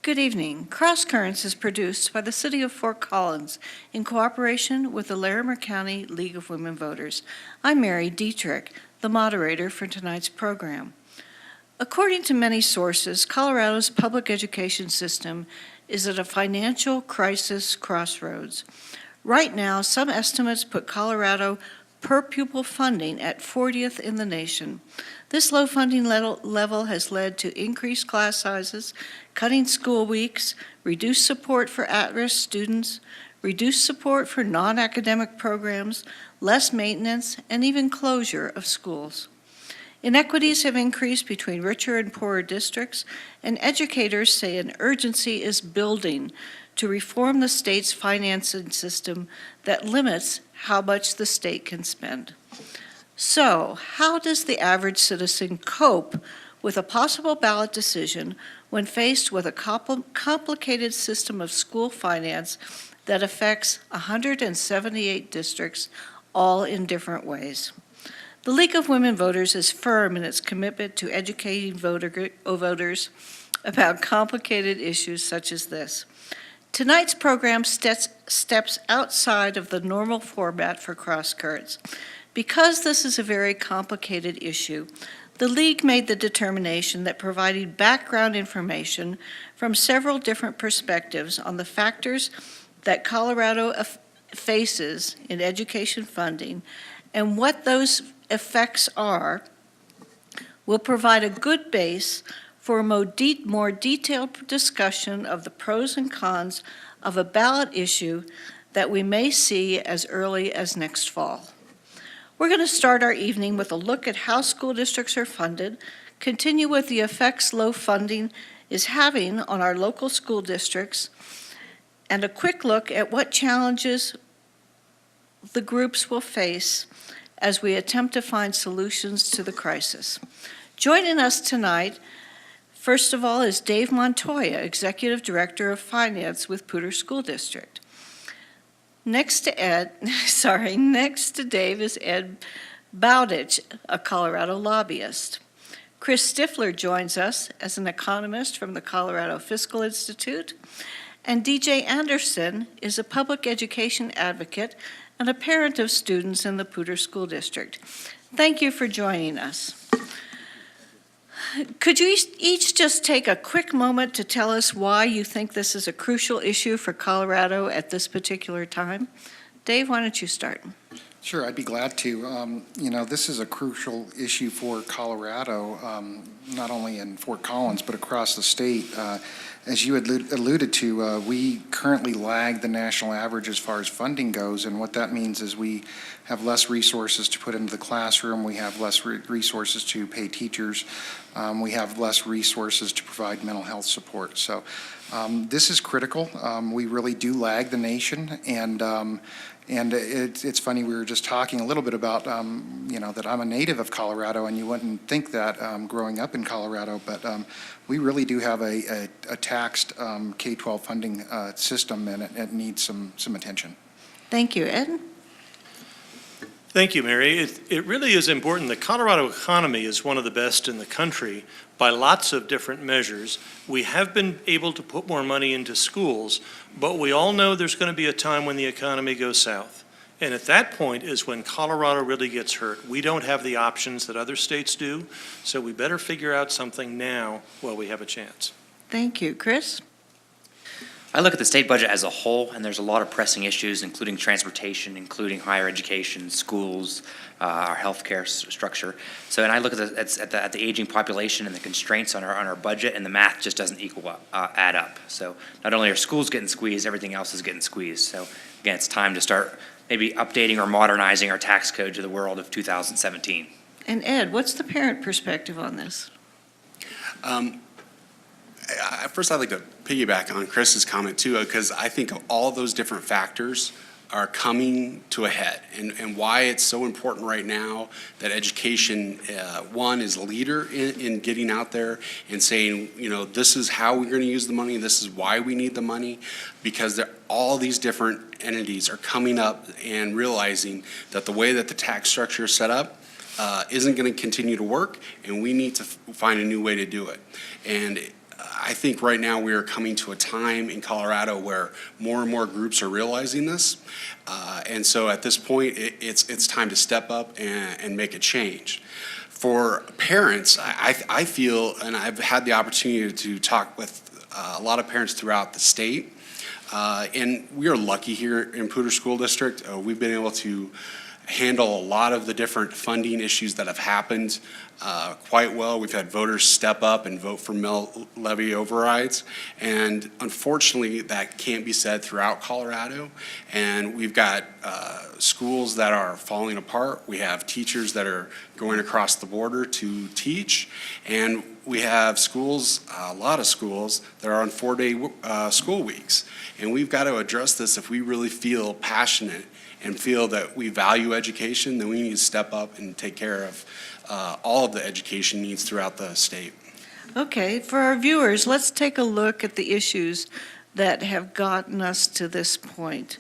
Good evening. CrossCurrents is produced by the City of Fort Collins in cooperation with the Larimer County League of Women Voters. I'm Mary Dietrich, the moderator for tonight's program. According to many sources, Colorado's public education system is at a financial crisis crossroads. Right now, some estimates put Colorado per pupil funding at 40th in the nation. This low funding level has led to increased class sizes, cutting school weeks, reduced support for at-risk students, reduced support for non-academic programs, less maintenance, and even closure of schools. Inequities have increased between richer and poorer districts, and educators say an urgency is building to reform the state's financing system that limits how much the state can spend. So, how does the average citizen cope with a possible ballot decision when faced with a complicated system of school finance that affects 178 districts, all in different ways? The League of Women Voters is firm in its commitment to educating voters about complicated issues such as this. Tonight's program steps outside of the normal format for CrossCurrents. Because this is a very complicated issue, the League made the determination that providing background information from several different perspectives on the factors that Colorado faces in education funding and what those effects are will provide a good base for a more detailed discussion of the pros and cons of a ballot issue that we may see as early as next fall. We're going to start our evening with a look at how school districts are funded, continue with the effects low funding is having on our local school districts, and a quick look at what challenges the groups will face as we attempt to find solutions to the crisis. Joining us tonight, first of all, is Dave Montoya, Executive Director of Finance with Poudre School District. Next to Dave is Ed Bowditch, a Colorado lobbyist. Chris Stiffler joins us as an economist from the Colorado Fiscal Institute, and DJ Anderson is a public education advocate and a parent of students in the Poudre School District. Thank you for joining us. Could you each just take a quick moment to tell us why you think this is a crucial issue for Colorado at this particular time? Dave, why don't you start? Sure, I'd be glad to. This is a crucial issue for Colorado, not only in Fort Collins, but across the state. As you had alluded to, we currently lag the national average as far as funding goes, and what that means is we have less resources to put into the classroom, we have less resources to pay teachers, we have less resources to provide mental health support. So this is critical. We really do lag the nation, and it's funny, we were just talking a little bit about, that I'm a native of Colorado, and you wouldn't think that growing up in Colorado, but we really do have a taxed K-12 funding system, and it needs some attention. Thank you. Ed? Thank you, Mary. It really is important. The Colorado economy is one of the best in the country by lots of different measures. We have been able to put more money into schools, but we all know there's going to be a time when the economy goes south. And at that point is when Colorado really gets hurt. We don't have the options that other states do, so we better figure out something now while we have a chance. Thank you. Chris? I look at the state budget as a whole, and there's a lot of pressing issues, including transportation, including higher education, schools, our healthcare structure. So, and I look at the aging population and the constraints on our budget, and the math just doesn't add up. So, not only are schools getting squeezed, everything else is getting squeezed. So, again, it's time to start maybe updating or modernizing our tax code to the world of 2017. And Ed, what's the parent perspective on this? First, I'd like to piggyback on Chris's comment too, because I think all those different factors are coming to a head, and why it's so important right now that education, one, is a leader in getting out there and saying, this is how we're going to use the money, this is why we need the money, because all these different entities are coming up and realizing that the way that the tax structure is set up isn't going to continue to work, and we need to find a new way to do it. And I think right now we are coming to a time in Colorado where more and more groups are realizing this. And so at this point, it's time to step up and make a change. For parents, I feel, and I've had the opportunity to talk with a lot of parents throughout the state, and we are lucky here in Poudre School District. We've been able to handle a lot of the different funding issues that have happened quite well. We've had voters step up and vote for mill levy overrides, and unfortunately that can't be said throughout Colorado. And we've got schools that are falling apart. We have teachers that are going across the border to teach, and we have schools, a lot of schools, that are on 4-day school weeks. And we've got to address this if we really feel passionate and feel that we value education. Then we need to step up and take care of all of the education needs throughout the state. Okay, for our viewers, let's take a look at the issues that have gotten us to this point.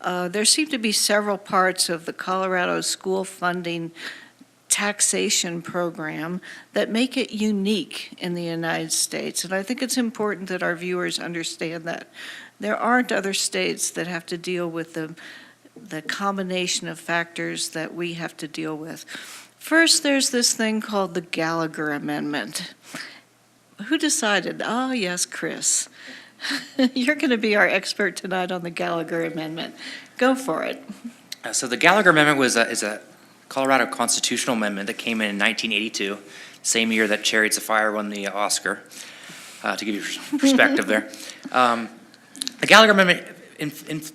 There seem to be several parts of the Colorado school funding taxation program that make it unique in the United States. And I think it's important that our viewers understand that. There aren't other states that have to deal with the combination of factors that we have to deal with. First, there's this thing called the Gallagher Amendment. Who decided? Oh, yes, Chris. You're going to be our expert tonight on the Gallagher Amendment. Go for it. So the Gallagher Amendment is a Colorado constitutional amendment that came in 1982, same year that Chariots of Fire won the Oscar, to give you perspective there. The Gallagher Amendment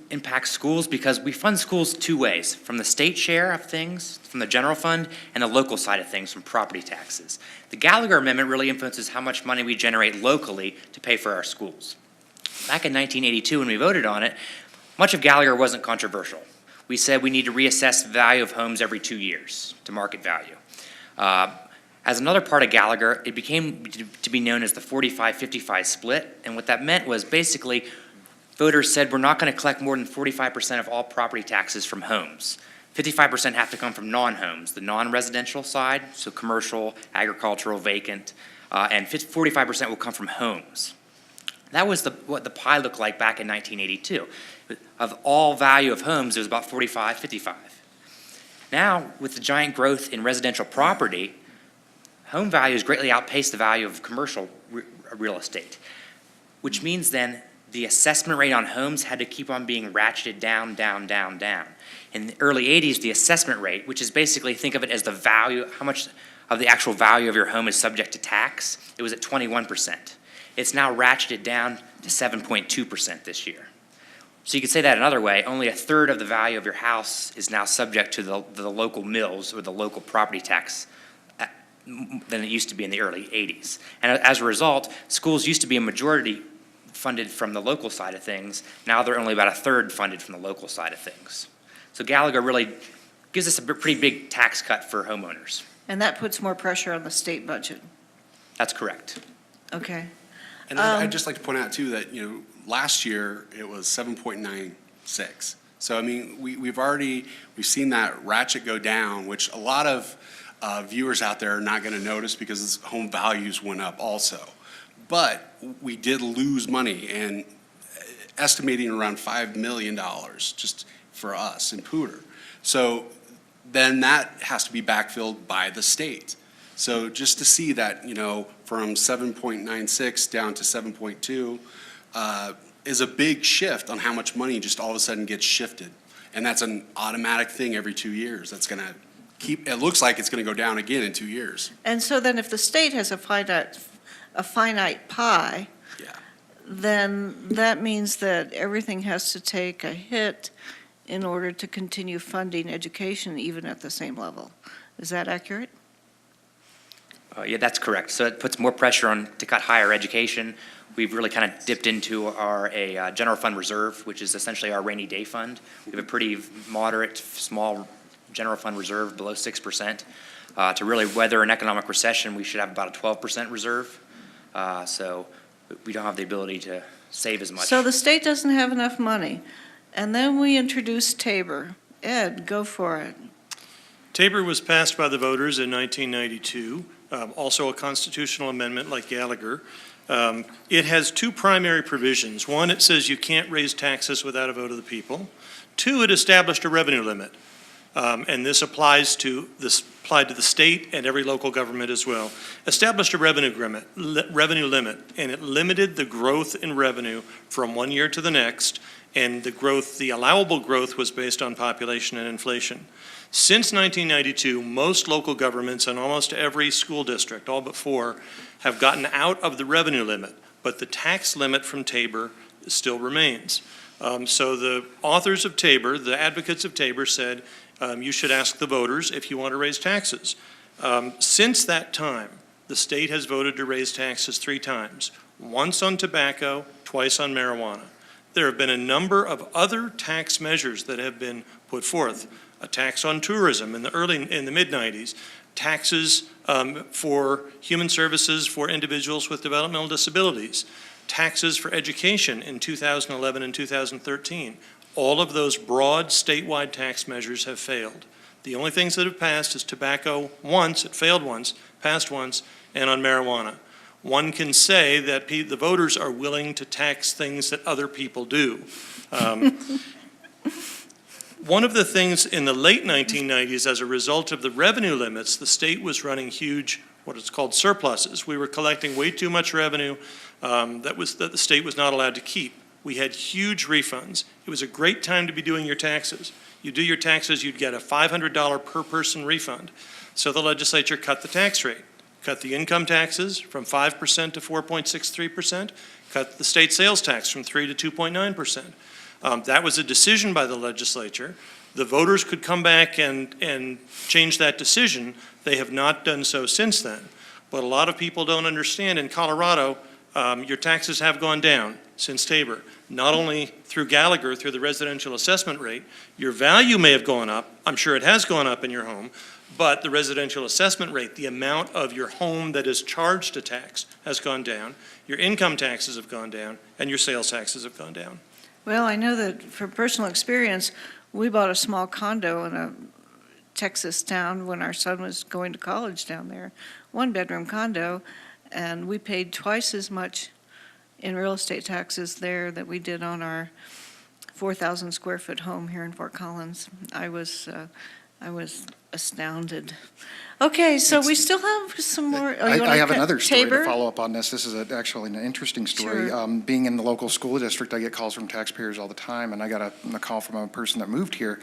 impacts schools because we fund schools two ways, from the state share of things, from the general fund, and the local side of things, from property taxes. The Gallagher Amendment really influences how much money we generate locally to pay for our schools. Back in 1982, when we voted on it, much of Gallagher wasn't controversial. We said we need to reassess the value of homes every 2 years to market value. As another part of Gallagher, it became to be known as the 45-55 split, and what that meant was basically voters said we're not going to collect more than 45% of all property taxes from homes. 55% have to come from non-homes, the non-residential side, so commercial, agricultural, vacant, and 45% will come from homes. That was what the pie looked like back in 1982. Of all value of homes, it was about 45-55. Now, with the giant growth in residential property, home values greatly outpace the value of commercial real estate, which means then the assessment rate on homes had to keep on being ratcheted down, down, down, down. In the early 80s, the assessment rate, which is basically, think of it as the value, how much of the actual value of your home is subject to tax, it was at 21%. It's now ratcheted down to 7.2% this year. So you could say that another way, only a third of the value of your house is now subject to the local mills or the local property tax than it used to be in the early 80s. And as a result, schools used to be a majority funded from the local side of things. Now they're only about a third funded from the local side of things. So Gallagher really gives us a pretty big tax cut for homeowners. And that puts more pressure on the state budget. That's correct. Okay. And I'd just like to point out too that, last year it was 7.96. So I mean, we've seen that ratchet go down, which a lot of viewers out there are not going to notice because home values went up also. But we did lose money, and estimating around $5 million just for us in Poudre. So then that has to be backfilled by the state. So just to see that, from 7.96 down to 7.2 is a big shift on how much money just all of a sudden gets shifted. And that's an automatic thing every 2 years. That's going to it looks like it's going to go down again in 2 years. And so then if the state has a finite pie, Yeah. then that means that everything has to take a hit in order to continue funding education even at the same level. Is that accurate? Yeah, that's correct. So it puts more pressure on to cut higher education. We've really kind of dipped into our general fund reserve, which is essentially our rainy day fund. We have a pretty moderate, small general fund reserve below 6%. To really weather an economic recession, we should have about a 12% reserve. So we don't have the ability to save as much. So the state doesn't have enough money. And then we introduce Tabor. Ed, go for it. Tabor was passed by the voters in 1992, also a constitutional amendment like Gallagher. It has two primary provisions. One, it says you can't raise taxes without a vote of the people. Two, it established a revenue limit. And this applied to the state and every local government as well. Established a revenue limit, and it limited the growth in revenue from one year to the next, and the allowable growth was based on population and inflation. Since 1992, most local governments and almost every school district, all but 4, have gotten out of the revenue limit, but the tax limit from Tabor still remains. So the authors of Tabor, the advocates of Tabor, said you should ask the voters if you want to raise taxes. Since that time, the state has voted to raise taxes 3 times, once on tobacco, twice on marijuana. There have been a number of other tax measures that have been put forth. A tax on tourism in the mid-90s, taxes for human services for individuals with developmental disabilities, taxes for education in 2011 and 2013. All of those broad statewide tax measures have failed. The only things that have passed is tobacco once, it failed once, passed once, and on marijuana. One can say that the voters are willing to tax things that other people do. One of the things in the late 1990s, as a result of the revenue limits, the state was running huge, what is called surpluses. We were collecting way too much revenue that the state was not allowed to keep. We had huge refunds. It was a great time to be doing your taxes. You do your taxes, you'd get a $500 per person refund. So the legislature cut the tax rate, cut the income taxes from 5% to 4.63%, cut the state sales tax from 3 to 2.9%. That was a decision by the legislature. The voters could come back and change that decision. They have not done so since then. But a lot of people don't understand in Colorado, your taxes have gone down since Tabor. Not only through Gallagher, through the residential assessment rate, your value may have gone up. I'm sure it has gone up in your home, but the residential assessment rate, the amount of your home that is charged a tax, has gone down. Your income taxes have gone down, and your sales taxes have gone down. Well, I know that from personal experience, we bought a small condo in a Texas town when our son was going to college down there, 1-bedroom condo, and we paid twice as much in real estate taxes there that we did on our 4,000 square foot home here in Fort Collins. I was astounded. Okay, so we still have some more. I have another story Tabor? to follow up on this. This is actually an interesting story. Sure. Being in the local school district, I get calls from taxpayers all the time, and I got a call from a person that moved here,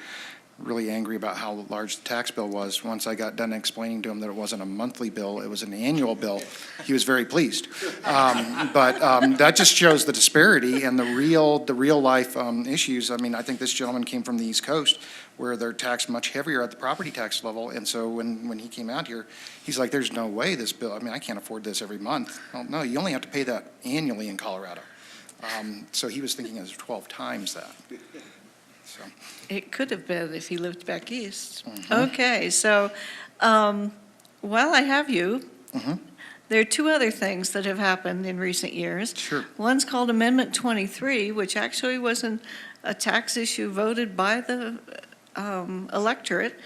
really angry about how large the tax bill was. Once I got done explaining to him that it wasn't a monthly bill, it was an annual bill, he was very pleased. But that just shows the disparity and the real life issues. I mean, I think this gentleman came from the East Coast, where they're taxed much heavier at the property tax level. And so when he came out here, he's like, there's no way this bill, I mean, I can't afford this every month. Well, no, you only have to pay that annually in Colorado. So he was thinking it was 12 times that. So. It could have been if he lived back east. Mm-hmm. Okay, so while I have you, Mm-hmm. there are 2 other things that have happened in recent years. Sure. One's called Amendment 23, which actually wasn't a tax issue voted by the electorate,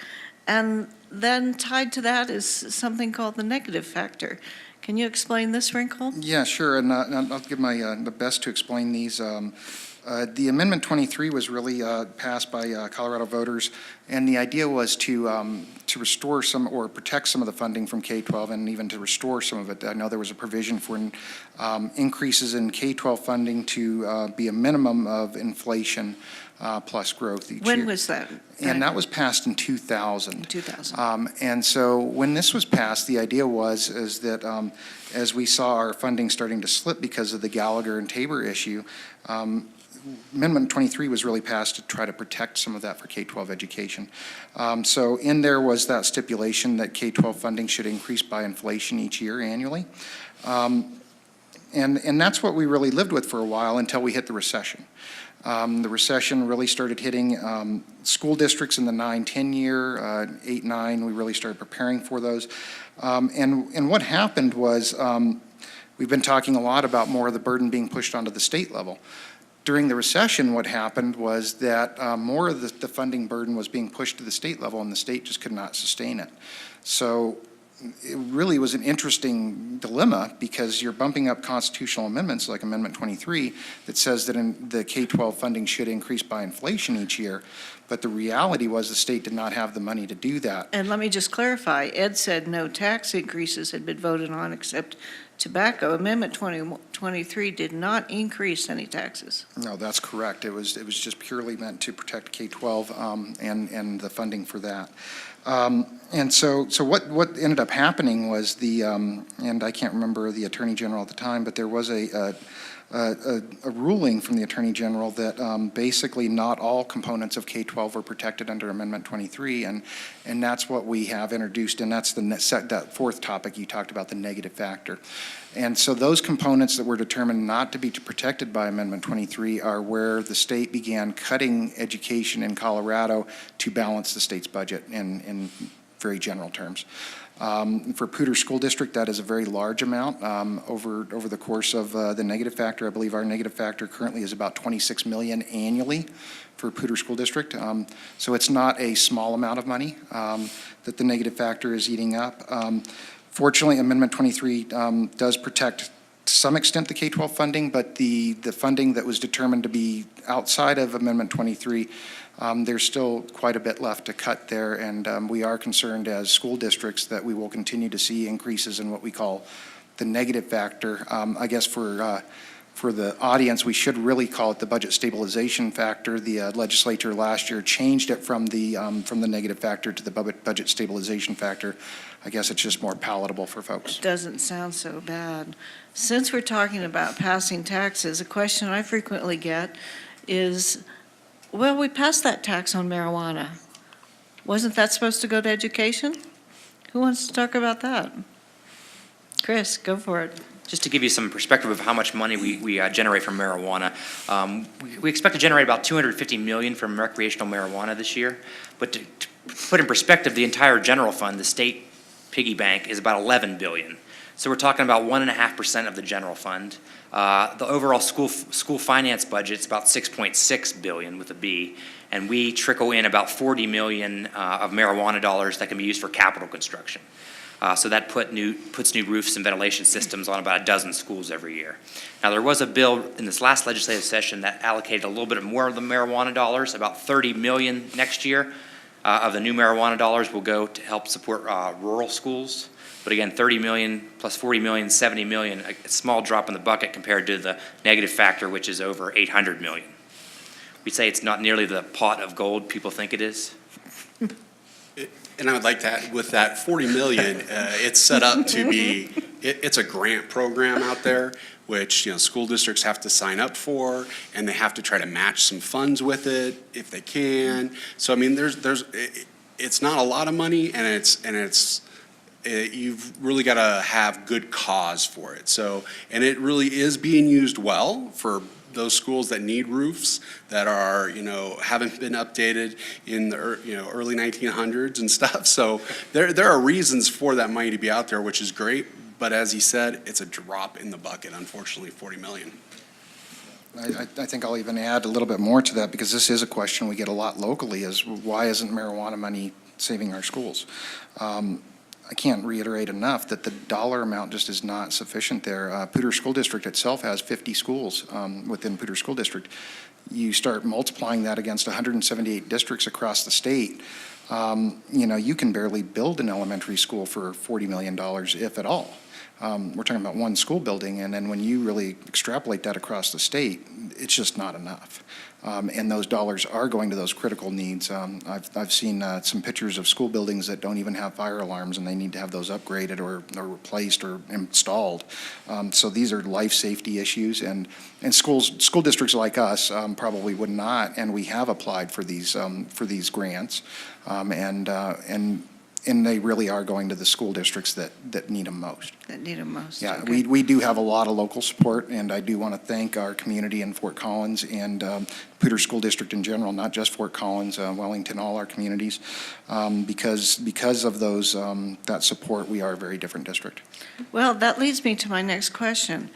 and then tied to that is something called the negative factor. Can you explain this wrinkle? Yeah, sure, and I'll give my the best to explain these. The Amendment 23 was really passed by Colorado voters, and the idea was to restore some or protect some of the funding from K-12 and even to restore some of it. I know there was a provision for increases in K-12 funding to be a minimum of inflation plus growth each year. When was that? And that was passed in 2000. 2000. And so when this was passed, the idea was that as we saw our funding starting to slip because of the Gallagher and Tabor issue, Amendment 23 was really passed to try to protect some of that for K-12 education. So in there was that stipulation that K-12 funding should increase by inflation each year annually. And that's what we really lived with for a while until we hit the recession. The recession really started hitting school districts in the 9-10 year, 8-9, we really started preparing for those. And what happened was, we've been talking a lot about more of the burden being pushed onto the state level. During the recession, what happened was that more of the funding burden was being pushed to the state level, and the state just could not sustain it. So it really was an interesting dilemma because you're bumping up constitutional amendments like Amendment 23 that says that the K-12 funding should increase by inflation each year. But the reality was the state did not have the money to do that. And let me just clarify, Ed said no tax increases had been voted on except tobacco. Amendment 2023 did not increase any taxes. No, that's correct. It was just purely meant to protect K-12 and the funding for that. And so what ended up happening was and I can't remember the Attorney General at the time, but there was a ruling from the Attorney General that basically not all components of K-12 were protected under Amendment 23, and that's what we have introduced, and that's that fourth topic you talked about, the negative factor. And so those components that were determined not to be protected by Amendment 23 are where the state began cutting education in Colorado to balance the state's budget in very general terms. For Poudre School District, that is a very large amount over the course of the negative factor. I believe our negative factor currently is about $26 million annually for Poudre School District. So it's not a small amount of money that the negative factor is eating up. Fortunately, Amendment 23 does protect to some extent the K-12 funding, but the funding that was determined to be outside of Amendment 23, there's still quite a bit left to cut there, and we are concerned as school districts that we will continue to see increases in what we call the negative factor. I guess for the audience, we should really call it the budget stabilization factor. The legislature last year changed it from the negative factor to the budget stabilization factor. I guess it's just more palatable for folks. It doesn't sound so bad. Since we're talking about passing taxes, a question I frequently get is, well, we passed that tax on marijuana. Wasn't that supposed to go to education? Who wants to talk about that? Chris, go for it. Just to give you some perspective of how much money we generate from marijuana, we expect to generate about $250 million from recreational marijuana this year. But to put in perspective, the entire general fund, the state piggy bank, is about $11 billion. So we're talking about 1.5% of the general fund. The overall school finance budget is about $6.6 billion with a B, and we trickle in about $40 million of marijuana dollars that can be used for capital construction. So that puts new roofs and ventilation systems on about a dozen schools every year. Now, there was a bill in this last legislative session that allocated a little bit more of the marijuana dollars, about $30 million next year of the new marijuana dollars will go to help support rural schools. But again, 30 million plus 40 million, 70 million, a small drop in the bucket compared to the negative factor, which is over 800 million. We'd say it's not nearly the pot of gold people think it is. And I would like to add, with that 40 million, it's set up to be, it's a grant program out there, which, school districts have to sign up for, and they have to try to match some funds with it if they can. So, I mean, it's not a lot of money, and you've really got to have good cause for it. So, and it really is being used well for those schools that need roofs that are, haven't been updated in the early 1900s and stuff. So there are reasons for that money to be out there, which is great. But as he said, it's a drop in the bucket, unfortunately, 40 million. I think I'll even add a little bit more to that, because this is a question we get a lot locally, is why isn't marijuana money saving our schools? I can't reiterate enough that the dollar amount just is not sufficient there. Poudre School District itself has 50 schools within Poudre School District. You start multiplying that against 178 districts across the state, you can barely build an elementary school for $40 million, if at all. We're talking about one school building, and then when you really extrapolate that across the state, it's just not enough. And those dollars are going to those critical needs. I've seen some pictures of school buildings that don't even have fire alarms, and they need to have those upgraded or replaced or installed. So these are life safety issues, and school districts like us probably would not, and we have applied for these grants, and they really are going to the school districts that need them most. That need them most. Yeah, okay. we do have a lot of local support, and I do want to thank our community in Fort Collins and Poudre School District in general, not just Fort Collins, Wellington, all our communities, because of those that support, we are a very different district. Well, that leads me to my next question.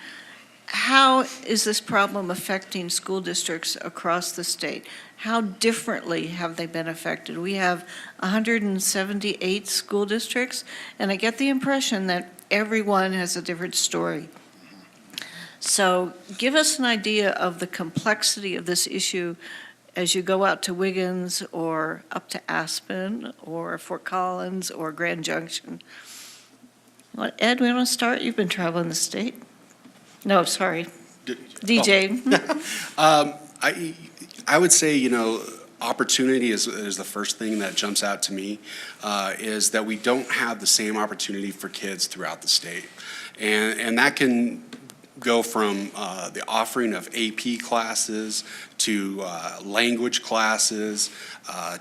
How is this problem affecting school districts across the state? how differently have they been affected? We have 178 school districts, and I get the impression that everyone has a different story. So give us an idea of the complexity of this issue as you go out to Wiggins or up to Aspen or Fort Collins or Grand Junction. What, Ed, we want to start? You've been traveling the state. No, sorry. DJ. I would say, opportunity is the first thing that jumps out to me, is that we don't have the same opportunity for kids throughout the state. And that can go from the offering of AP classes to language classes,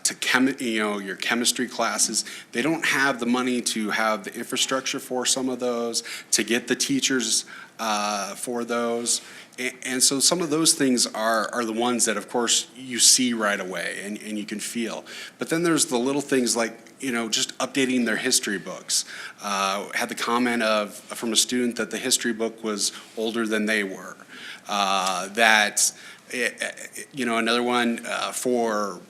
to your chemistry classes. They don't have the money to have the infrastructure for some of those, to get the teachers for those. And so some of those things are the ones that, of course, you see right away and you can feel. But then there's the little things like, just updating their history books. Had the comment from a student that the history book was older than they were. Another one for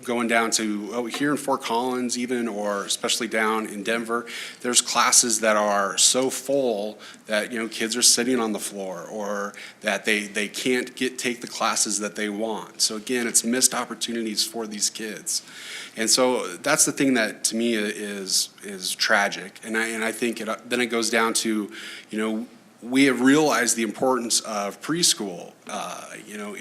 going down to here in Fort Collins even, or especially down in Denver, there's classes that are so full that kids are sitting on the floor, or that they can't take the classes that they want. So again, it's missed opportunities for these kids. And so that's the thing that to me is tragic. And I think then it goes down to, we have realized the importance of preschool,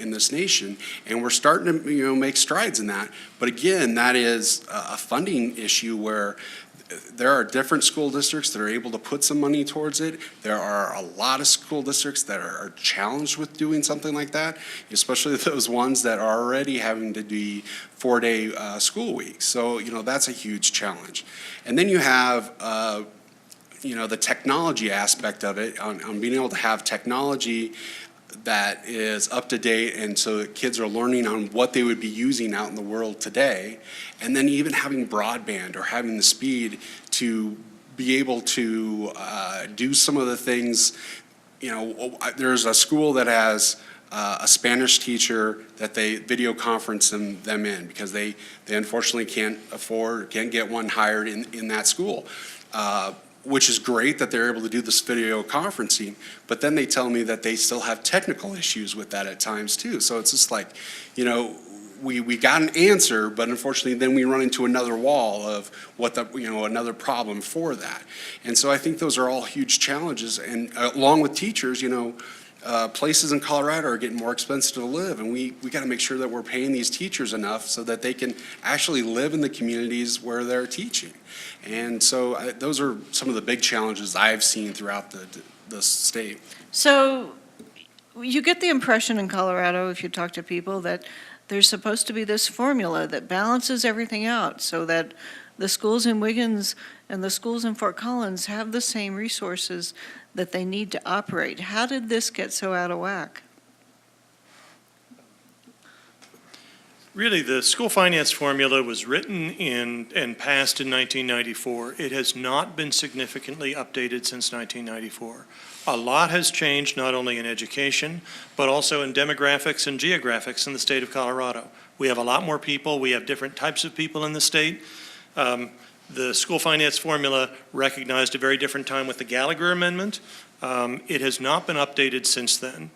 in this nation, and we're starting to, make strides in that. But again, that is a funding issue where there are different school districts that are able to put some money towards it. There are a lot of school districts that are challenged with doing something like that, especially those ones that are already having to be 4-day school weeks. So, that's a huge challenge. And then you have the technology aspect of it, on being able to have technology that is up to date, and so kids are learning on what they would be using out in the world today, and then even having broadband or having the speed to be able to do some of the things. There's a school that has a Spanish teacher that they video conference them in because they unfortunately can't get one hired in that school. Which is great that they're able to do this video conferencing, but then they tell me that they still have technical issues with that at times too. So it's just like, we got an answer, but unfortunately then we run into another wall of another problem for that. And so I think those are all huge challenges, and along with teachers, places in Colorado are getting more expensive to live, and we got to make sure that we're paying these teachers enough so that they can actually live in the communities where they're teaching. And so those are some of the big challenges I've seen throughout the state. So you get the impression in Colorado, if you talk to people, that there's supposed to be this formula that balances everything out so that the schools in Wiggins and the schools in Fort Collins have the same resources that they need to operate. How did this get so out of whack? Really, the school finance formula was written and passed in 1994. It has not been significantly updated since 1994. A lot has changed, not only in education, but also in demographics and geographics in the state of Colorado. We have a lot more people. We have different types of people in the state. The school finance formula recognized a very different time with the Gallagher Amendment. It has not been updated since then.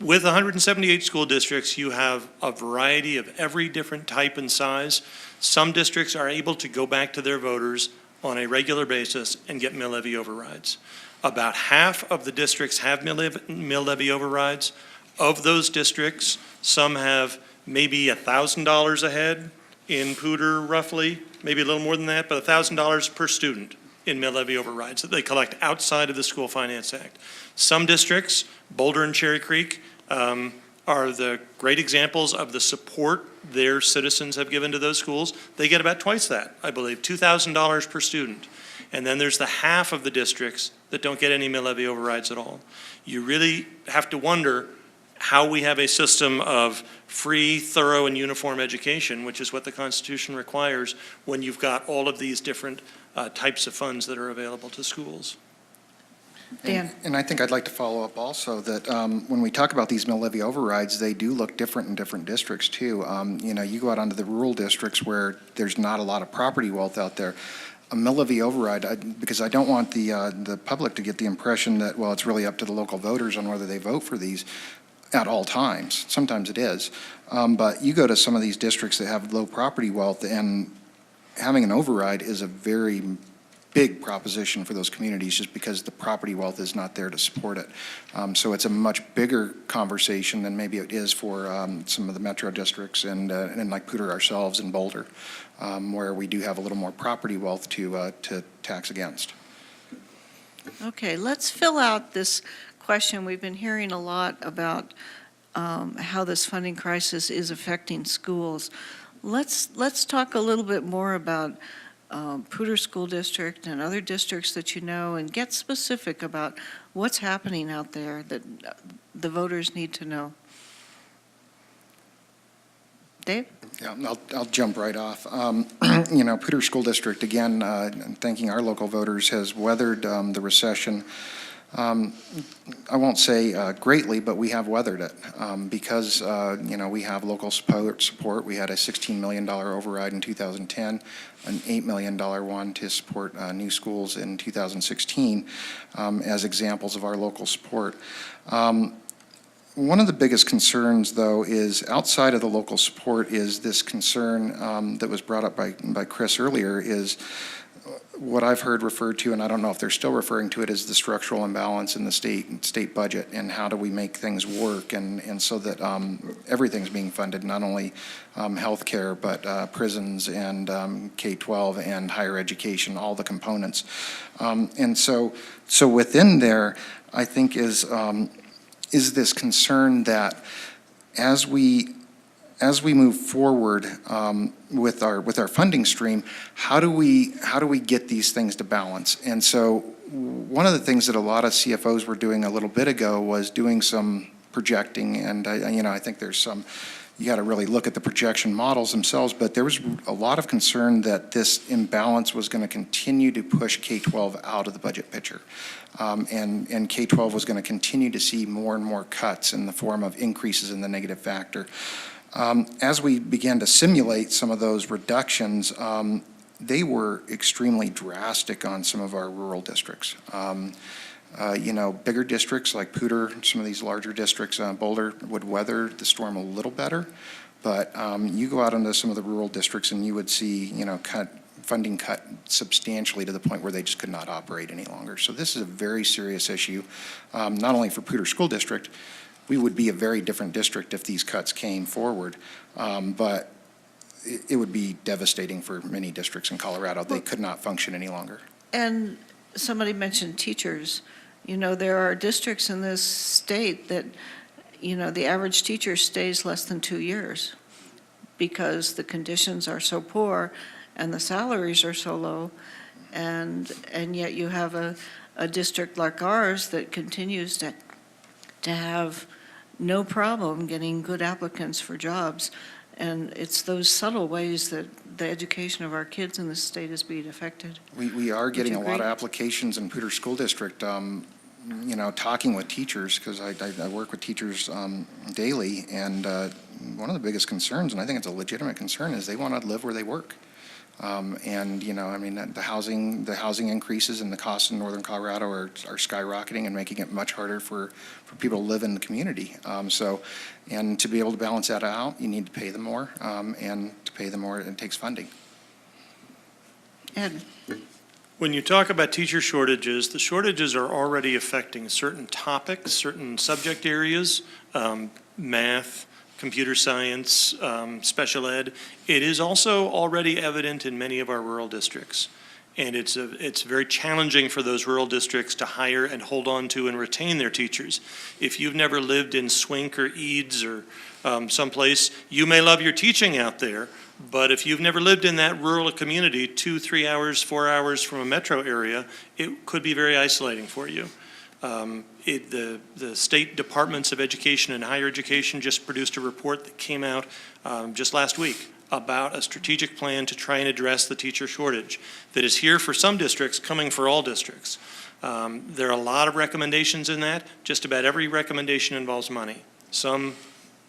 With 178 school districts, you have a variety of every different type and size. Some districts are able to go back to their voters on a regular basis and get mill levy overrides. About half of the districts have mill levy overrides. Of those districts, some have maybe $1,000 a head in Poudre, roughly, maybe a little more than that, but $1,000 per student in mill levy overrides that they collect outside of the School Finance Act. Some districts, Boulder and Cherry Creek, are the great examples of the support their citizens have given to those schools. They get about twice that, I believe, $2,000 per student. And then there's the half of the districts that don't get any mill levy overrides at all. You really have to wonder how we have a system of free, thorough, and uniform education, which is what the Constitution requires when you've got all of these different types of funds that are available to schools. Dan? And I think I'd like to follow up also that when we talk about these mill levy overrides, they do look different in different districts too. You go out onto the rural districts where there's not a lot of property wealth out there. A mill levy override, because I don't want the public to get the impression that, well, it's really up to the local voters on whether they vote for these at all times. Sometimes it is. But you go to some of these districts that have low property wealth, and having an override is a very big proposition for those communities just because the property wealth is not there to support it. So it's a much bigger conversation than maybe it is for some of the metro districts and like Pooter ourselves in Boulder, where we do have a little more property wealth to tax against. Okay, let's fill out this question. We've been hearing a lot about how this funding crisis is affecting schools. Let's talk a little bit more about Pooter School District and other districts that you know, and get specific about what's happening out there that the voters need to know. Dave? Yeah, I'll jump right off. Pooter School District, again, thanking our local voters, has weathered the recession. I won't say greatly, but we have weathered it because, we have local support. We had a $16 million override in 2010, an $8 million one to support new schools in 2016 as examples of our local support. One of the biggest concerns, though, is outside of the local support is this concern that was brought up by Chris earlier is what I've heard referred to, and I don't know if they're still referring to it, as the structural imbalance in the state budget, and how do we make things work, and so that everything's being funded, not only healthcare, but prisons and K-12 and higher education, all the components. And so within there, I think is this concern that as we move forward with our funding stream, how do we get these things to balance? And so one of the things that a lot of CFOs were doing a little bit ago was doing some projecting, and I think there's some, you got to really look at the projection models themselves, but there was a lot of concern that this imbalance was going to continue to push K-12 out of the budget picture. And K-12 was going to continue to see more and more cuts in the form of increases in the negative factor. As we began to simulate some of those reductions, they were extremely drastic on some of our rural districts. Bigger districts like Pooter, some of these larger districts, Boulder, would weather the storm a little better. But you go out into some of the rural districts and you would see, funding cut substantially to the point where they just could not operate any longer. So this is a very serious issue, not only for Pooter School District. We would be a very different district if these cuts came forward, but it would be devastating for many districts in Colorado. They could not function any longer. And somebody mentioned teachers. There are districts in this state that, the average teacher stays less than 2 years because the conditions are so poor and the salaries are so low, and yet you have a district like ours that continues to have no problem getting good applicants for jobs. And it's those subtle ways that the education of our kids in this state is being affected. We are getting a lot of applications in Pooter School District, talking with teachers, because I work with teachers daily, and one of the biggest concerns, and I think it's a legitimate concern, is they want to live where they work. The housing increases and the costs in northern Colorado are skyrocketing and making it much harder for people to live in the community. And to be able to balance that out, you need to pay them more, and to pay them more, it takes funding. Ed? When you talk about teacher shortages, the shortages are already affecting certain topics, certain subject areas, math, computer science, special ed. It is also already evident in many of our rural districts. And it's very challenging for those rural districts to hire and hold on to and retain their teachers. If you've never lived in Swink or Eads or someplace, you may love your teaching out there, but if you've never lived in that rural community 2, 3 hours, 4 hours from a metro area, it could be very isolating for you. The state departments of education and higher education just produced a report that came out just last week about a strategic plan to try and address the teacher shortage that is here for some districts, coming for all districts. There are a lot of recommendations in that. Just about every recommendation involves money. Some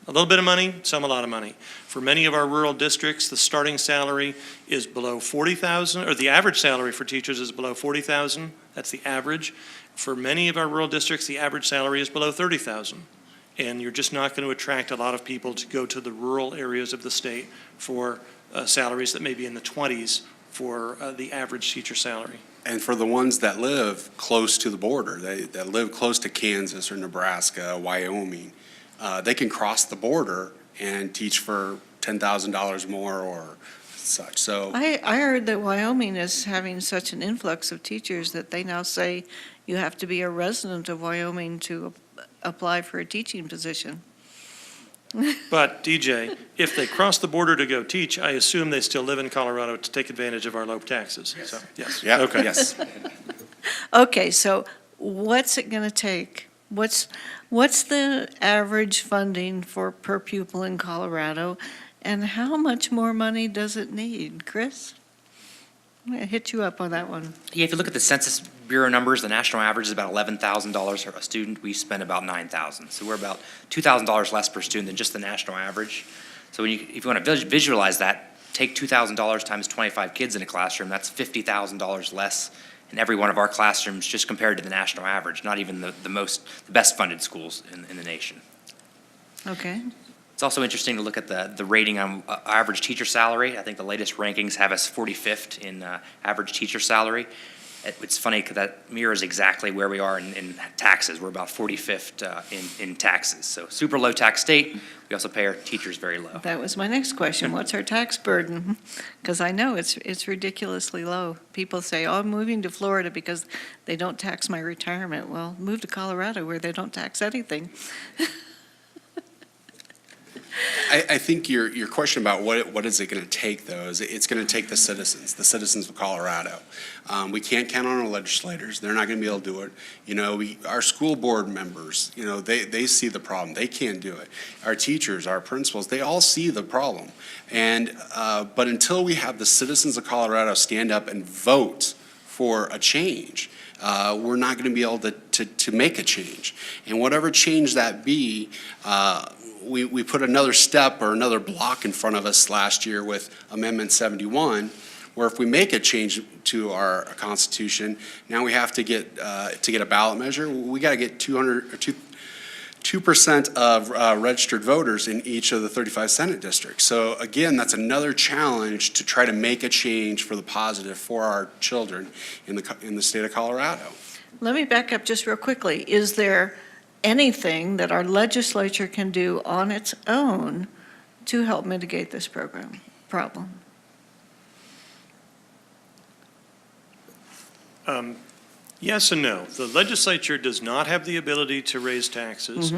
a little bit of money, some a lot of money. For many of our rural districts, the starting salary is below $40,000, or the average salary for teachers is below $40,000. That's the average. For many of our rural districts, the average salary is below $30,000. And you're just not going to attract a lot of people to go to the rural areas of the state for salaries that may be in the 20s for the average teacher salary. And for the ones that live close to the border, that live close to Kansas or Nebraska, Wyoming, they can cross the border and teach for $10,000 more or such. So I heard that Wyoming is having such an influx of teachers that they now say you have to be a resident of Wyoming to apply for a teaching position. But DJ, if they cross the border to go teach, I assume they still live in Colorado to take advantage of our low taxes. Yes. So, yes. yeah, Okay. yes. Okay, so what's it going to take? What's the average funding for per pupil in Colorado, and how much more money does it need? Chris? I'm going to hit you up on that one. Yeah, if you look at the Census Bureau numbers, the national average is about $11,000 for a student. We spend about $9,000. So we're about $2,000 less per student than just the national average. So if you want to visualize that, take $2,000 times 25 kids in a classroom, that's $50,000 less in every one of our classrooms just compared to the national average, not even the best funded schools in the nation. Okay. It's also interesting to look at the rating on average teacher salary. I think the latest rankings have us 45th in average teacher salary. It's funny because that mirrors exactly where we are in taxes. We're about 45th in taxes. So super low tax state. We also pay our teachers very low. That was my next question. What's our tax burden? Because I know it's ridiculously low. People say, oh, I'm moving to Florida because they don't tax my retirement. Well, move to Colorado where they don't tax anything. I think your question about what is it going to take, though, is it's going to take the citizens of Colorado. We can't count on our legislators. They're not going to be able to do it. You know, our school board members, you know, they see the problem. They can't do it. Our teachers, our principals, they all see the problem. And but until we have the citizens of Colorado stand up and vote for a change, we're not going to be able to make a change. And whatever change that be, we put another step or another block in front of us last year with Amendment 71, where if we make a change to our Constitution, now we have to get a ballot measure. We got to get 2% of registered voters in each of the 35 Senate districts. So again, that's another challenge to try to make a change for the positive for our children in the state of Colorado. Let me back up just real quickly. Is there anything that our legislature can do on its own to help mitigate this problem? Yes and no. The legislature does not have the ability to raise taxes.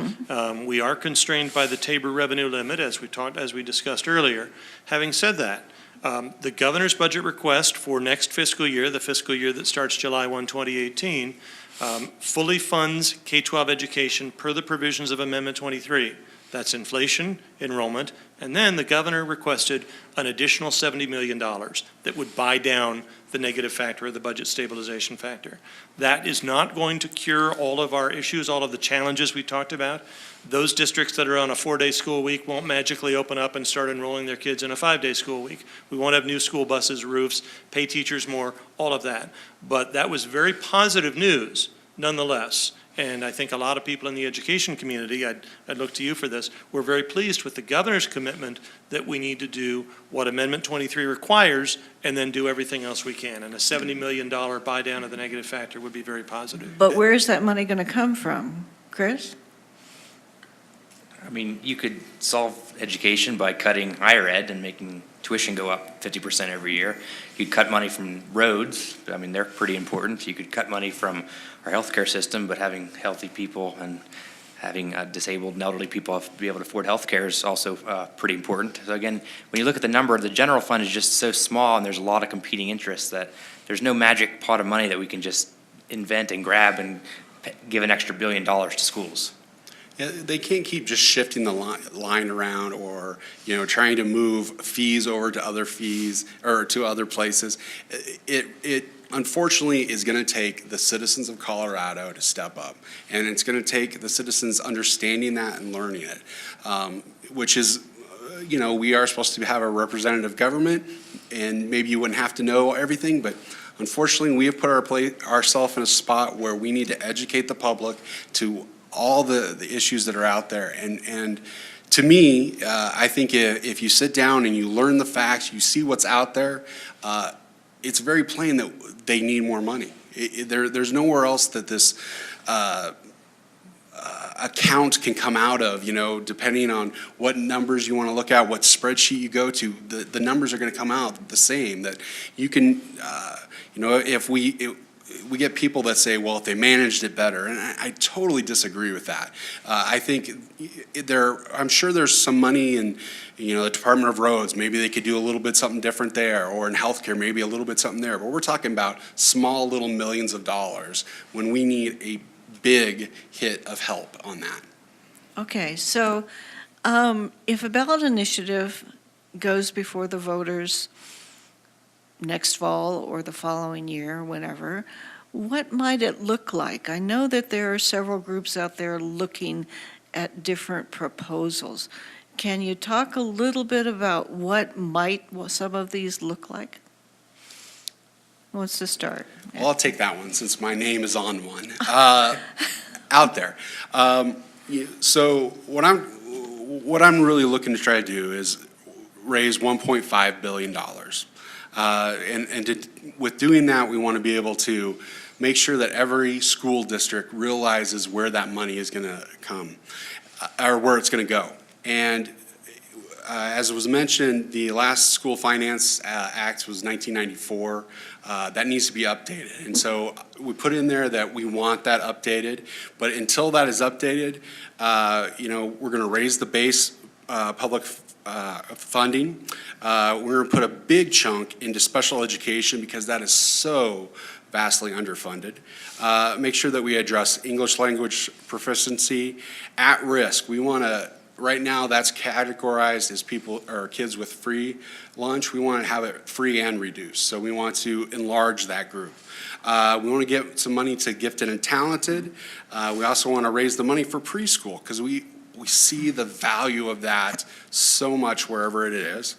We are constrained by the Tabor revenue limit, as we discussed earlier. Having said that, the governor's budget request for next fiscal year, the fiscal year that starts July 1, 2018, fully funds K-12 education per the provisions of Amendment 23. That's inflation, enrollment, and then the governor requested an additional $70 million that would buy down the negative factor or the budget stabilization factor. That is not going to cure all of our issues, all of the challenges we talked about. Those districts that are on a 4-day school week won't magically open up and start enrolling their kids in a 5-day school week. We won't have new school buses, roofs, pay teachers more, all of that. But that was very positive news nonetheless. And I think a lot of people in the education community, I'd look to you for this, we're very pleased with the governor's commitment that we need to do what Amendment 23 requires and then do everything else we can. And a $70 million buy down of the negative factor would be very positive. But where is that money going to come from? Chris? I mean, you could solve education by cutting higher ed and making tuition go up 50% every year. You could cut money from roads. I mean, they're pretty important. You could cut money from our healthcare system, but having healthy people and having disabled and elderly people be able to afford healthcare is also pretty important. So again, when you look at the number, the general fund is just so small and there's a lot of competing interests that there's no magic pot of money that we can just invent and grab and give an extra $1 billion to schools. Yeah, they can't keep just shifting the line around or, you know, trying to move fees over to other fees or to other places. unfortunately, is going to take the citizens of Colorado to step up. And it's going to take the citizens understanding that and learning it, which is, we are supposed to have a representative government, and maybe you wouldn't have to know everything, but unfortunately, we have put ourselves in a spot where we need to educate the public to all the issues that are out there. And to me, I think if you sit down and you learn the facts, you see what's out there, it's very plain that they need more money. There's nowhere else that this account can come out of, depending on what numbers you want to look at, what spreadsheet you go to, the numbers are going to come out the same. That you can, if we get people that say, well, if they managed it better, and I totally disagree with that. I think I'm sure there's some money in, the Department of Roads, maybe they could do a little bit something different there, or in healthcare, maybe a little bit something there. But we're talking about small little millions of dollars when we need a big hit of help on that. Okay, so if a ballot initiative goes before the voters next fall or the following year, whenever, what might it look like? I know that there are several groups out there looking at different proposals. Can you talk a little bit about what some of these look like? Who wants to start? Well, I'll take that one since my name is on one out there. So what I'm really looking to try to do is raise $1.5 billion. With doing that, we want to be able to make sure that every school district realizes where that money is going to come, or where it's going to go. And as was mentioned, the last School Finance Act was 1994. That needs to be updated. And so we put in there that we want that updated. But until that is updated, we're going to raise the base public funding. We're going to put a big chunk into special education because that is so vastly underfunded. Make sure that we address English language proficiency at risk. We want to, right now that's categorized as people or kids with free lunch. We want to have it free and reduced. So we want to enlarge that group. We want to get some money to gifted and talented. We also want to raise the money for preschool because we see the value of that so much wherever it is.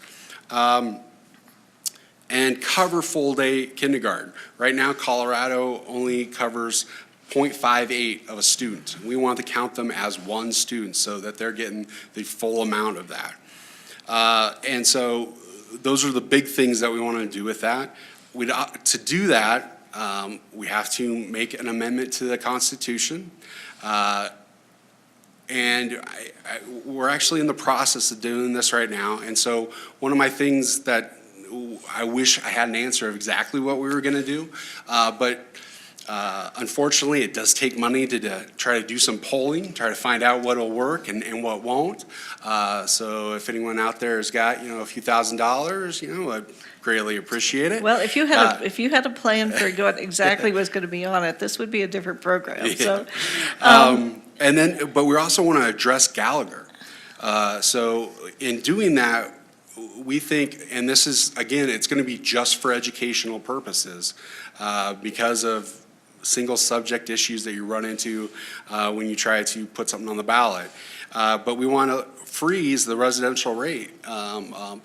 And cover full day kindergarten. Right now, Colorado only covers 0.58 of a student. We want to count them as one student so that they're getting the full amount of that. And so those are the big things that we want to do with that. To do that, we have to make an amendment to the Constitution. And we're actually in the process of doing this right now. And so one of my things that I wish I had an answer of exactly what we were going to do, but unfortunately it does take money to try to do some polling, try to find out what will work and what won't. So if anyone out there has got a few $1,000s, I'd greatly appreciate it. Well, if you had a plan for what exactly was going to be on it, this would be a different program. Yeah. So. But we also want to address Gallagher. So in doing that, we think, and this is, again, it's going to be just for educational purposes because of single subject issues that you run into when you try to put something on the ballot. But we want to freeze the residential rate,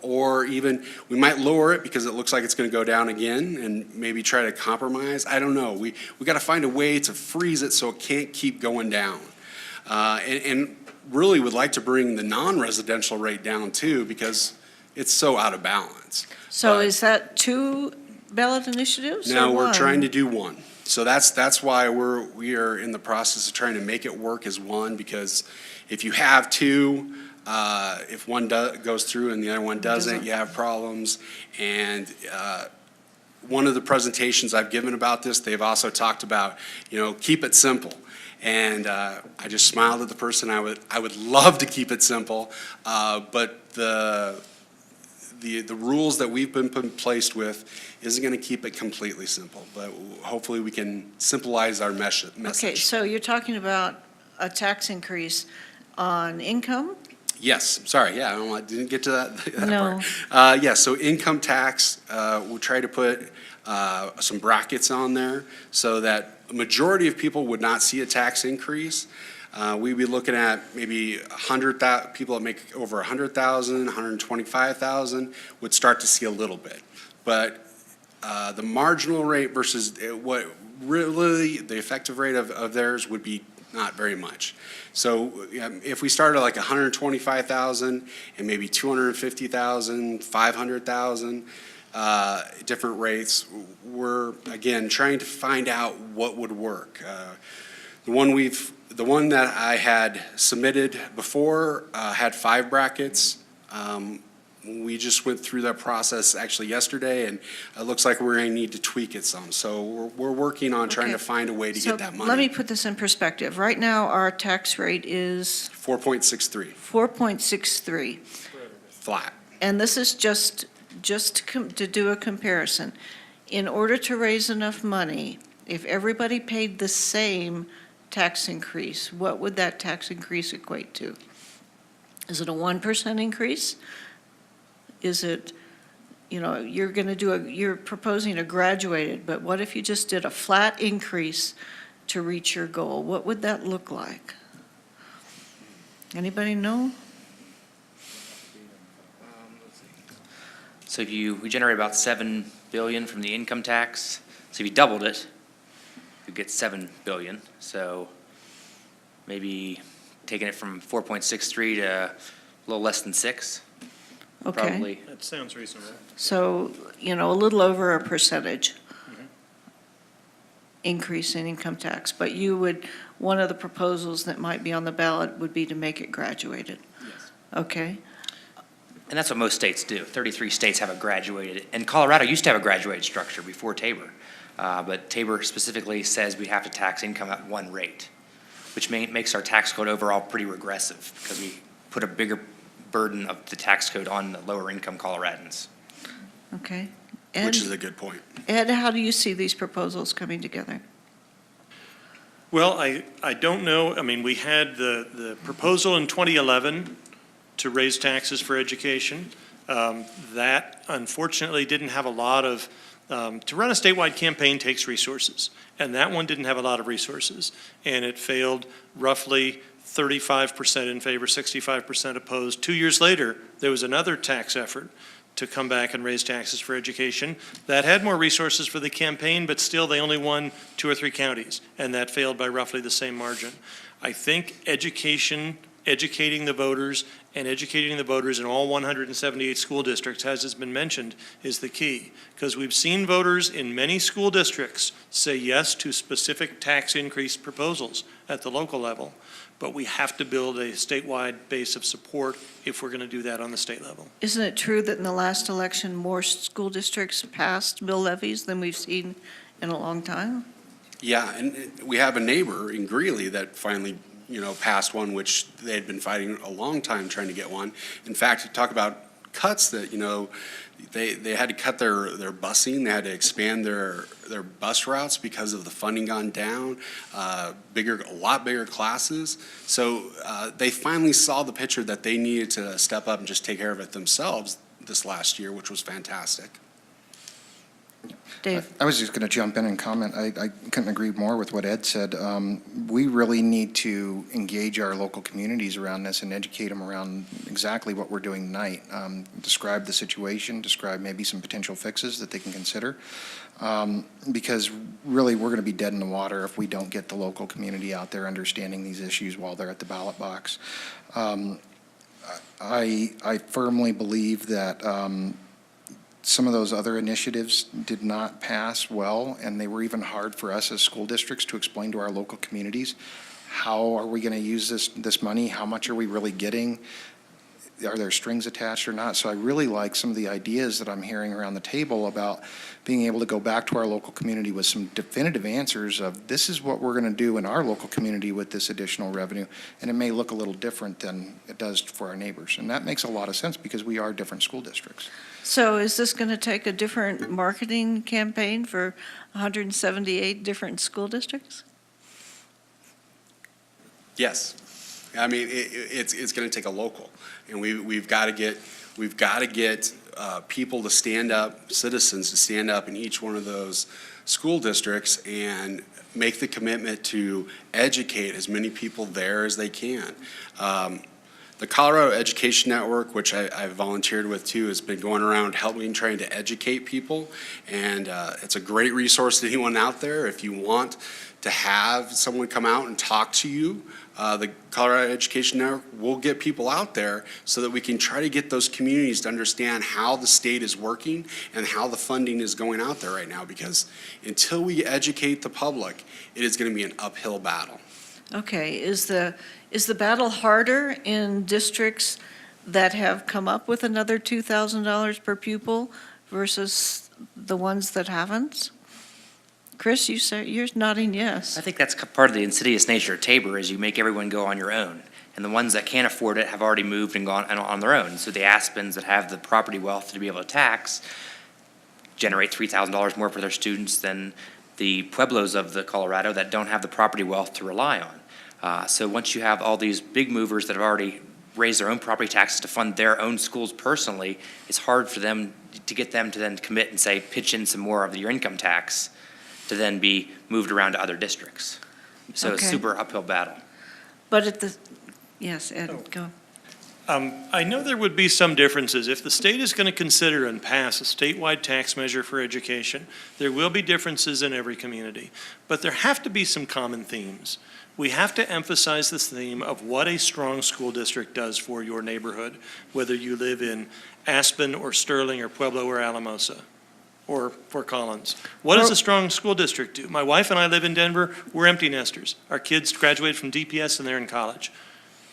or even we might lower it because it looks like it's going to go down again, and maybe try to compromise. I don't know. We got to find a way to freeze it so it can't keep going down. And really would like to bring the non-residential rate down too because it's so out of balance. So is that two ballot initiatives? No, or we're one? trying to do one. So that's why we are in the process of trying to make it work as one, because if you have two, if one goes through and the other one doesn't, you have problems. And one of the presentations I've given about this, they've also talked about, keep it simple. And I just smiled at the person. I would love to keep it simple, but the rules that we've been placed with isn't going to keep it completely simple. But hopefully we can simplify our message. Okay, so you're talking about a tax increase on income? Yes, sorry, yeah, I didn't get to that No. part. Yes, so income tax, we'll try to put some brackets on there so that a majority of people would not see a tax increase. We'd be looking at maybe 100,000, people that make over 100,000, 125,000 would start to see a little bit. But the marginal rate versus what really the effective rate of theirs would be not very much. So if we started like 125,000 and maybe 250,000, 500,000, different rates, we're again trying to find out what would work. The one that I had submitted before had 5 brackets. We just went through that process actually yesterday, and it looks like we're going to need to tweak it some. So we're working on trying to Okay. find a way to So get that money. let me put this in perspective. Right now, our tax rate is 4.63 4.63. flat. And this is just to do a comparison. In order to raise enough money, if everybody paid the same tax increase, what would that tax increase equate to? Is it a 1% increase? Is it, you're proposing a graduated, but what if you just did a flat increase to reach your goal? What would that look like? Anybody know? So we generate about 7 billion from the income tax. So if you doubled it, you get 7 billion. So maybe taking it from 4.63 to a little less than 6, Okay. probably. That sounds reasonable. So, a little over a percentage increase in income tax. But one of the proposals that might be on the ballot would be to make it graduated. Yes. Okay? And that's what most states do. 33 states have a graduated, and Colorado used to have a graduated structure before Tabor. But Tabor specifically says we have to tax income at one rate, which makes our tax code overall pretty regressive because we put a bigger burden of the tax code on the lower income Coloradans. Okay. Which Ed, is a good point. Ed, how do you see these proposals coming together? Well, I don't know. I mean, we had the proposal in 2011 to raise taxes for education. That unfortunately didn't have a lot of, to run a statewide campaign takes resources, and that one didn't have a lot of resources. And it failed roughly 35% in favor, 65% opposed. 2 years later, there was another tax effort to come back and raise taxes for education. That had more resources for the campaign, but still they only won 2 or 3 counties, and that failed by roughly the same margin. I think educating the voters and educating the voters in all 178 school districts, as has been mentioned, is the key. Because we've seen voters in many school districts say yes to specific tax increase proposals at the local level, but we have to build a statewide base of support if we're going to do that on the state level. Isn't it true that in the last election, more school districts passed mill levies than we've seen in a long time? Yeah, and we have a neighbor in Greeley that finally, passed one, which they had been fighting a long time trying to get one. In fact, talk about cuts that, they had to cut their busing, they had to expand their bus routes because of the funding gone down, a lot bigger classes. So they finally saw the picture that they needed to step up and just take care of it themselves this last year, which was fantastic. Dave? I was just going to jump in and comment. I couldn't agree more with what Ed said. We really need to engage our local communities around this and educate them around exactly what we're doing tonight. Describe the situation, describe maybe some potential fixes that they can consider. Because really, we're going to be dead in the water if we don't get the local community out there understanding these issues while they're at the ballot box. I firmly believe that some of those other initiatives did not pass well, and they were even hard for us as school districts to explain to our local communities. How are we going to use this money? How much are we really getting? Are there strings attached or not? So I really like some of the ideas that I'm hearing around the table about being able to go back to our local community with some definitive answers of this is what we're going to do in our local community with this additional revenue. And it may look a little different than it does for our neighbors. And that makes a lot of sense because we are different school districts. So is this going to take a different marketing campaign for 178 different school districts? Yes. I mean, it's going to take a local, and we've got to get people to stand up, citizens to stand up in each one of those school districts and make the commitment to educate as many people there as they can. The Colorado Education Network, which I've volunteered with too, has been going around helping, trying to educate people. And it's a great resource to anyone out there. If you want to have someone come out and talk to you, the Colorado Education Network will get people out there so that we can try to get those communities to understand how the state is working and how the funding is going out there right now. Because until we educate the public, it is going to be an uphill battle. Okay, is the battle harder in districts that have come up with another $2,000 per pupil versus the ones that haven't? Chris, you're nodding yes. I think that's part of the insidious nature of Tabor is you make everyone go on your own. And the ones that can't afford it have already moved and gone on their own. So the Aspens that have the property wealth to be able to tax generate $3,000 more for their students than the Pueblos of the Colorado that don't have the property wealth to rely on. So once you have all these big movers that have already raised their own property taxes to fund their own schools personally, it's hard for them to get them to then commit and say, pitch in some more of your income tax to then be moved around to other districts. So it's a Okay. super uphill battle. But yes, Ed, go. I know there would be some differences. If the state is going to consider and pass a statewide tax measure for education, there will be differences in every community. But there have to be some common themes. We have to emphasize this theme of what a strong school district does for your neighborhood, whether you live in Aspen or Sterling or Pueblo or Alamosa or Fort Collins. What does a strong school district do? My wife and I live in Denver. We're empty nesters. Our kids graduated from DPS and they're in college.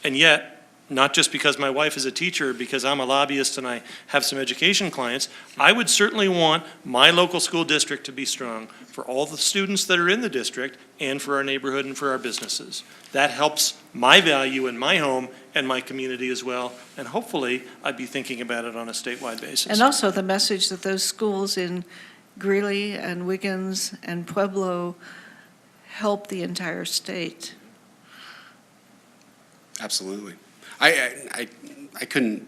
And yet, not just because my wife is a teacher, because I'm a lobbyist and I have some education clients, I would certainly want my local school district to be strong for all the students that are in the district and for our neighborhood and for our businesses. That helps my value in my home and my community as well, and hopefully I'd be thinking about it on a statewide basis. And also the message that those schools in Greeley and Wiggins and Pueblo help the entire state. Absolutely. I couldn't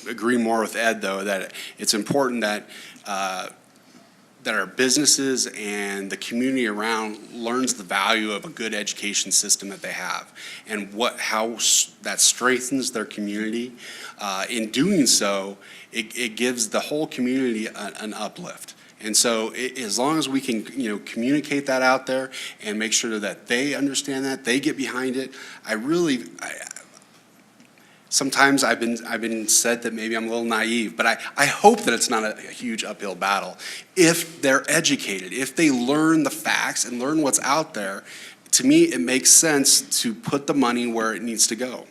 agree more with Ed, though, that it's important that that our businesses and the community around learns the value of a good education system that they have and how that strengthens their community. In doing so, it gives the whole community an uplift. And so as long as we can, communicate that out there and make sure that they understand that, they get behind it, sometimes I've been said that maybe I'm a little naive, but I hope that it's not a huge uphill battle. If they're educated, if they learn the facts and learn what's out there, to me, it makes sense to put the money where it needs to go.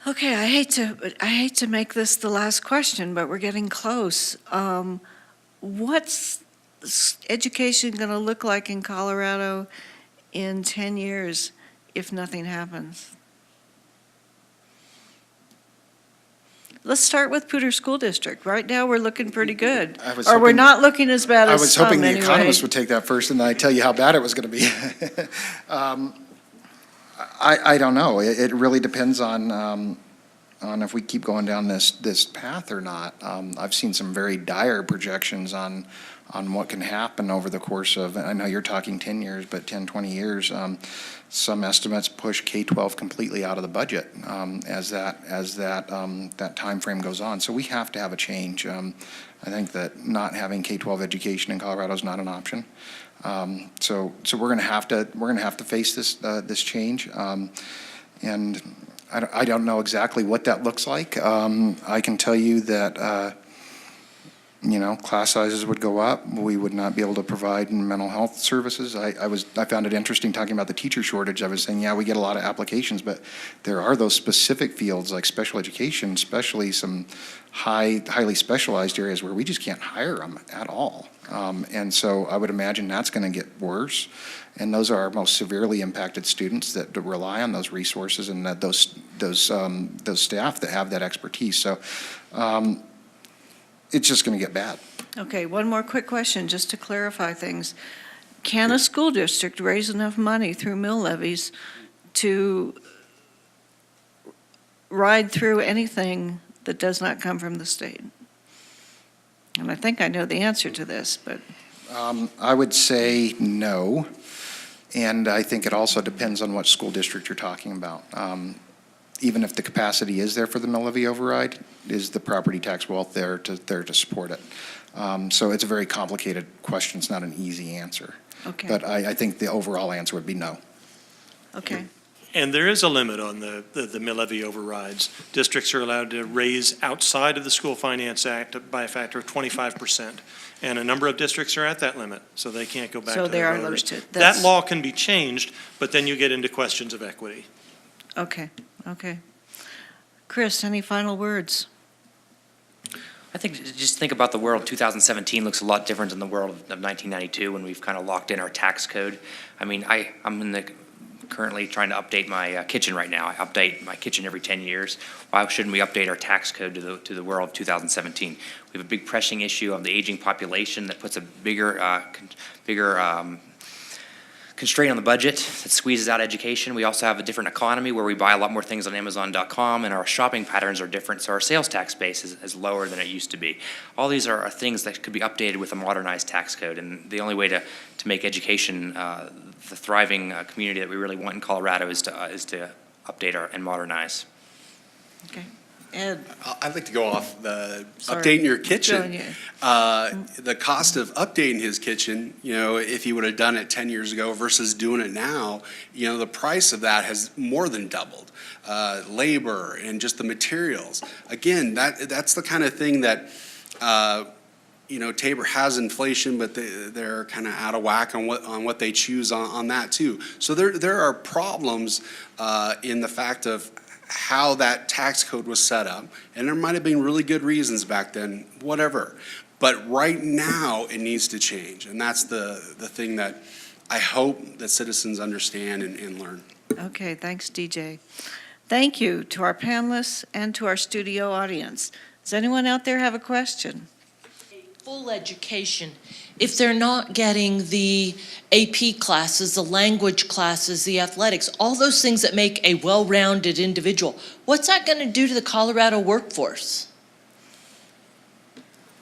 Okay, I hate to make this the last question, but we're getting close. What's education going to look like in Colorado in 10 years if nothing happens? Let's start with Poudre School District. Right now, we're looking pretty good. Or we're not looking as bad I as was some hoping the anyway. economist would take that first, and then I'd tell you how bad it was going to be. I don't know. It really depends on if we keep going down this path or not. I've seen some very dire projections on what can happen over the course of, I know you're talking 10 years, but 10, 20 years. Some estimates push K-12 completely out of the budget as that time frame goes on. So we have to have a change. I think that not having K-12 education in Colorado is not an option. So we're going to have to face this change. And I don't know exactly what that looks like. I can tell you that class sizes would go up. We would not be able to provide mental health services. I found it interesting talking about the teacher shortage. I was saying, yeah, we get a lot of applications, but there are those specific fields like special education, especially some highly specialized areas where we just can't hire them at all. And so I would imagine that's going to get worse. And those are our most severely impacted students that rely on those resources and that those staff that have that expertise. So it's just going to get bad. Okay, one more quick question, just to clarify things. Can a school district raise enough money through mill levies to ride through anything that does not come from the state? And I think I know the answer to this, but I would say no, and I think it also depends on what school district you're talking about. Even if the capacity is there for the mill levy override, is the property tax wealth there to support it? So it's a very complicated question. It's not an easy answer. okay, But I think the overall answer would be no. okay, And there is a limit on the mill levy overrides. Districts are allowed to raise outside of the School Finance Act by a factor of 25%. And a number of districts are at that limit, so they can't go back So to they their are voters. limited. That That's- law can be changed, but then you get into questions of equity. okay, okay. Chris, any final words? I think, just think about the world. 2017 looks a lot different than the world of 1992 when we've kind of locked in our tax code. I mean, I'm currently trying to update my kitchen right now. I update my kitchen every 10 years. Why shouldn't we update our tax code to the world of 2017? We have a big pressing issue of the aging population that puts a bigger constraint on the budget that squeezes out education. We also have a different economy where we buy a lot more things on Amazon.com, and our shopping patterns are different, so our sales tax base is lower than it used to be. All these are things that could be updated with a modernized tax code, and the only way to make education the thriving community that we really want in Colorado is to update and modernize. Okay. Ed? I'd like to go off the Sorry. updating your Going kitchen. you. The cost of updating his kitchen, if he would have done it 10 years ago versus doing it now, the price of that has more than doubled. Labor and just the materials. Again, that's the kind of thing that, Tabor has inflation, but they're kind of out of whack on what they choose on that too. So there are problems in the fact of how that tax code was set up, and there might have been really good reasons back then, whatever. But right now, it needs to change, and that's the thing that I hope that citizens understand and learn. Okay, thanks, DJ. Thank you to our panelists and to our studio audience. Does anyone out there have a question? Full education, if they're not getting the AP classes, the language classes, the athletics, all those things that make a well-rounded individual, what's that going to do to the Colorado workforce?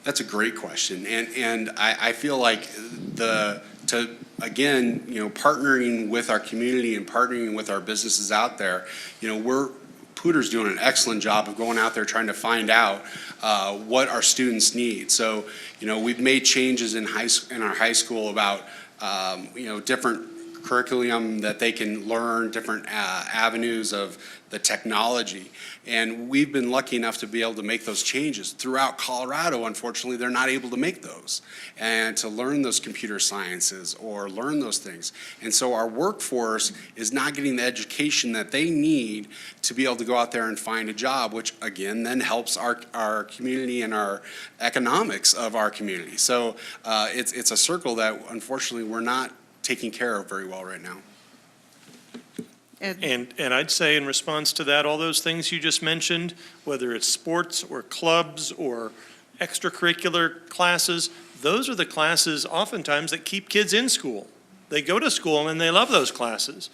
That's a great question, and I feel like partnering with our community and partnering with our businesses out there, Pooter's doing an excellent job of going out there trying to find out what our students need. So, we've made changes in our high school about, different curriculum that they can learn, different avenues of the technology. And we've been lucky enough to be able to make those changes. Throughout Colorado, unfortunately, they're not able to make those and to learn those computer sciences or learn those things. And so our workforce is not getting the education that they need to be able to go out there and find a job, which again then helps our community and our economics of our community. So it's a circle that unfortunately we're not taking care of very well right now. Ed? And I'd say in response to that, all those things you just mentioned, whether it's sports or clubs or extracurricular classes, those are the classes oftentimes that keep kids in school. They go to school and they love those classes.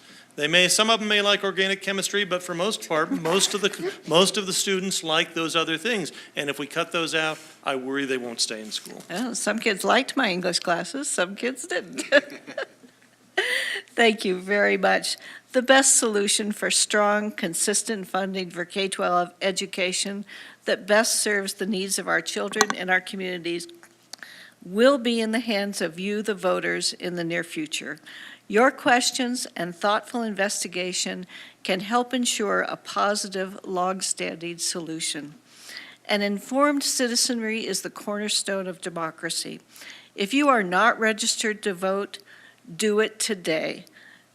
Some of them may like organic chemistry, but for most part, most of the students like those other things. And if we cut those out, I worry they won't stay in school. Well, some kids liked my English classes, some kids didn't. Thank you very much. The best solution for strong, consistent funding for K-12 education that best serves the needs of our children and our communities will be in the hands of you, the voters, in the near future. Your questions and thoughtful investigation can help ensure a positive, long-standing solution. An informed citizenry is the cornerstone of democracy. If you are not registered to vote, do it today.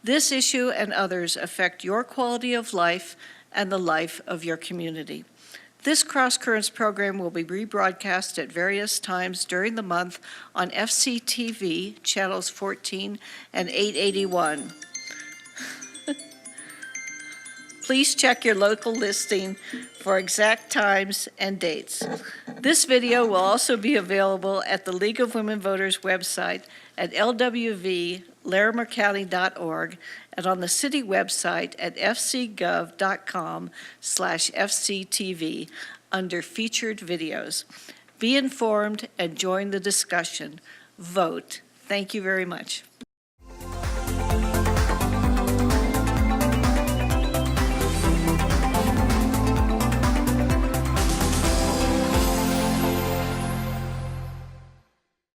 This issue and others affect your quality of life and the life of your community. This CrossCurrents program will be rebroadcast at various times during the month on FCTV, channels 14 and 881. Please check your local listing for exact times and dates. This video will also be available at the League of Women Voters website at lwv.larimercounty.org and on the city website at fcgov.com/FCTV under featured videos. Be informed and join the discussion. Vote. Thank you very much.